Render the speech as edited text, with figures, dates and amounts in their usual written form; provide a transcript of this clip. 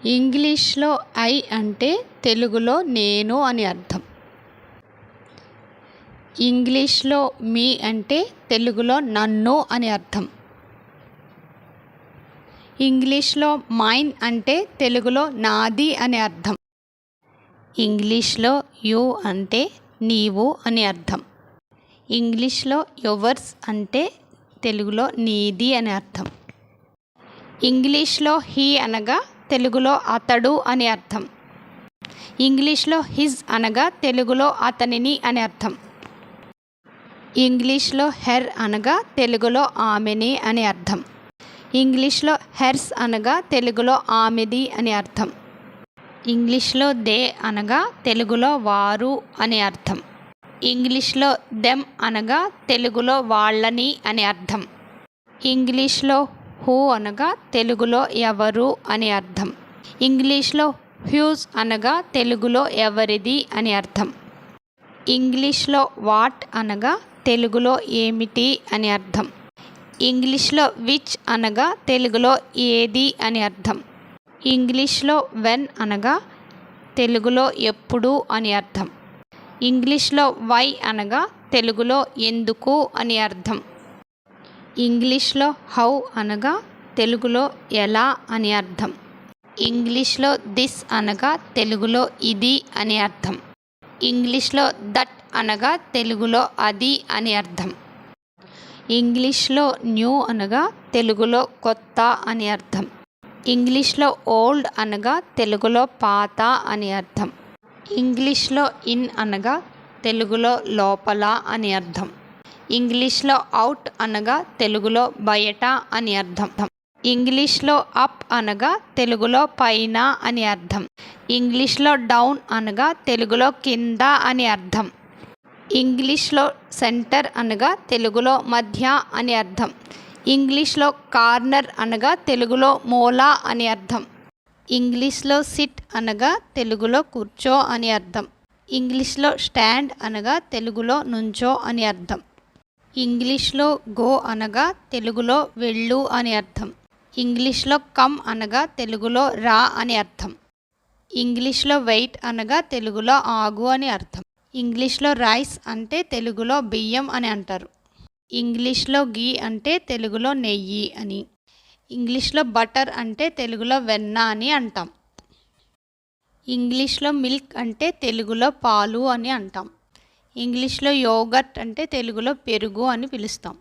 ఇంగ్లీష్లో ఐ అంటే తెలుగులో నేను అని అర్థం. ఇంగ్లీష్లో మీ అంటే తెలుగులో నన్ను అని అర్థం. ఇంగ్లీష్లో మైన్ అంటే తెలుగులో నాది అని అర్థం. ఇంగ్లీష్లో యు అంటే నీవు అని అర్థం. ఇంగ్లీష్లో యువర్స్ అంటే తెలుగులో నీది అని అర్థం. ఇంగ్లీష్లో హీ అనగా తెలుగులో అతడు అని అర్థం. ఇంగ్లీష్లో హిజ్ అనగా తెలుగులో అతనిని అని అర్థం. ఇంగ్లీష్లో హెర్ అనగా తెలుగులో ఆమెని అని అర్థం. ఇంగ్లీష్లో హెర్స్ అనగా తెలుగులో ఆమెది అని అర్థం. ఇంగ్లీష్లో దే అనగా తెలుగులో వారు అని అర్థం. ఇంగ్లీష్లో దెమ్ అనగా తెలుగులో వాళ్ళని అని అర్థం. ఇంగ్లీష్లో హూ అనగా తెలుగులో ఎవరు అని అర్థం. ఇంగ్లీష్లో హ్యూజ్ అనగా తెలుగులో ఎవరిది అని అర్థం. ఇంగ్లీష్లో వాట్ అనగా తెలుగులో ఏమిటి అని అర్థం. ఇంగ్లీష్లో విచ్ అనగా తెలుగులో ఏది అని అర్థం. ఇంగ్లీష్లో వెన్ అనగా తెలుగులో ఎప్పుడు అని అర్థం. ఇంగ్లీష్లో వై అనగా తెలుగులో ఎందుకు అని అర్థం. ఇంగ్లీష్లో హౌ అనగా తెలుగులో ఎలా అని అర్థం. ఇంగ్లీష్లో దిస్ అనగా తెలుగులో ఇది అని అర్థం. ఇంగ్లీష్లో దట్ అనగా తెలుగులో అది అని అర్థం. ఇంగ్లీష్లో న్యూ అనగా తెలుగులో కొత్త అని అర్థం. ఇంగ్లీష్లో ఓల్డ్ అనగా తెలుగులో పాత అని అర్థం. ఇంగ్లీష్లో ఇన్ అనగా తెలుగులో లోపల అని అర్థం. ఇంగ్లీష్లో అవుట్ అనగా తెలుగులో బయట అని అర్థం. ఇంగ్లీష్లో అప్ అనగా తెలుగులో పైన అని అర్థం. ఇంగ్లీష్లో డౌన్ అనగా తెలుగులో కింద అని అర్థం. ఇంగ్లీష్లో సెంటర్ అనగా తెలుగులో మధ్య అని అర్థం. ఇంగ్లీష్లో కార్నర్ అనగా తెలుగులో మూల అని అర్థం. ఇంగ్లీష్లో సిట్ అనగా తెలుగులో కూర్చో అని అర్థం. ఇంగ్లీష్లో స్టాండ్ అనగా తెలుగులో నుంచో అని అర్థం. ఇంగ్లీష్లో గో అనగా తెలుగులో వెళ్ళు అని అర్థం. ఇంగ్లీష్లో కమ్ అనగా తెలుగులో రా అని అర్థం. ఇంగ్లీష్లో వెయిట్ అనగా తెలుగులో ఆగు అని అర్థం. ఇంగ్లీష్లో రైస్ అంటే తెలుగులో బియ్యం అని అంటారు. ఇంగ్లీష్లో గీ అంటే తెలుగులో నెయ్యి అని. ఇంగ్లీష్లో బటర్ అంటే తెలుగులో వెన్న అని అంటాం. ఇంగ్లీష్లో మిల్క్ అంటే తెలుగులో పాలు అని అంటాం. ఇంగ్లీష్లో యోగర్ట్ అంటే తెలుగులో పెరుగు అని పిలుస్తాం.